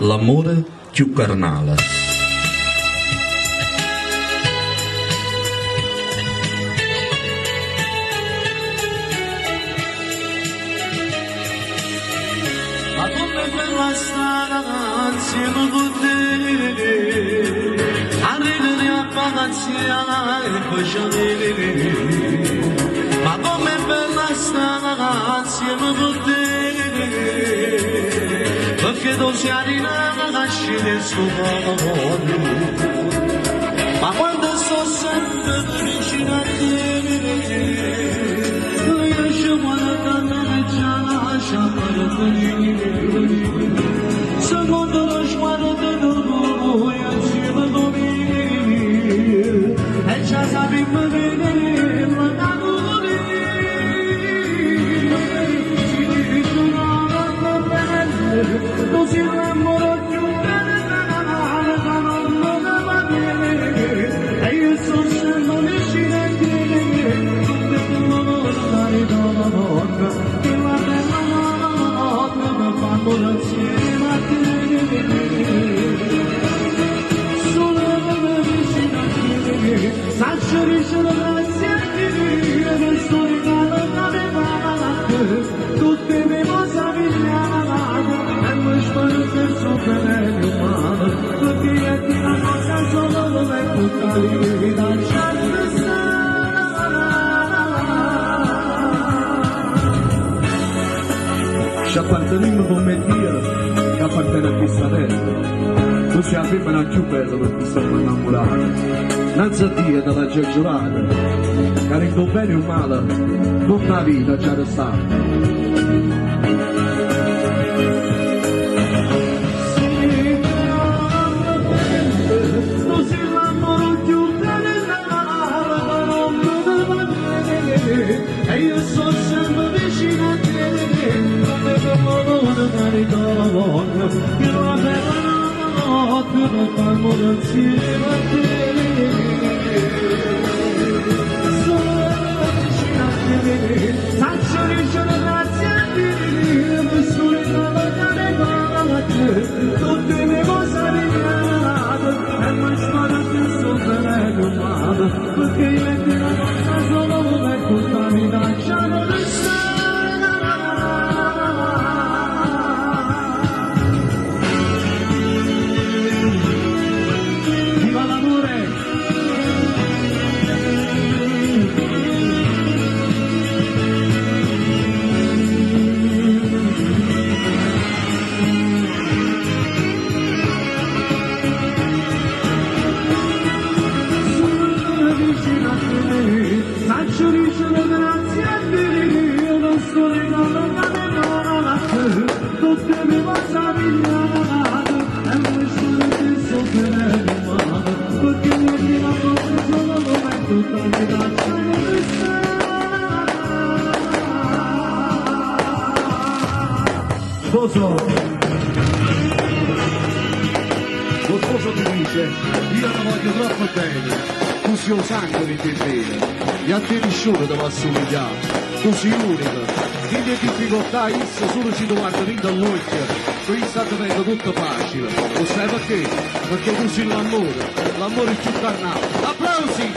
l'amore più carnale. Ma come per la strada insieme con te, arrivare a pagaziana e poi sciamere. Ma come per la strada insieme con te, perché tu sei arrivata a scendere sul mondo. Ma quando sto sempre vicino a te, io ci guardo me già lascia per te. Secondo lo sguardo d'uomo e insieme con me, e già sappiamo vedere la natura. Si dice una roba bella, così l'amore più bella non va bene, e io sto sempre vicino a te, come tu non stai dalla bocca, che la bella notte mi fa insieme a te. Solo come vicino a te, saccio ricciolo grazie a te, che sto regalando a me malate, tutte le cose migliorate, e mi spero che sono bene umane, perché io ti la cosa solo come tutta la vita, certo ci apparteniamo come Dio che appartiene a questa terra. Tu sei la femmina più bella per cui siamo innamorati. Innanzi a Dio della giornata, che rendo bene o male, tutta la vita già restata. E io sono sempre vicino a te, come l'amore della voglia, che la bella notte mi fa amore insieme a te. Sono vicino a te, saccio ricciolo grazie a te, mi sono ritrovato a te, tutte le cose migliorate, e mi sparo che sono bene umane, perché io e te la nostra solo come tutta la vita già non viva l'amore! Saccio ricciolo grazie a te, io non sto regalando a me malate, tutte le cose migliorate, e mi sono messo bene umane, perché io ti la posso solo come tutta la vita c'è lo sposo ti dice, io la voglio troppo bene, tu sei un sangue di te bene, e a te nessuno ti va a somigliare, tu sei unico, in le difficoltà issa solo ci ti guarda in dall'occhio, qui sta diventa tutto facile, lo sai perché? Perché tu sei l'amore più carnale. Applausi!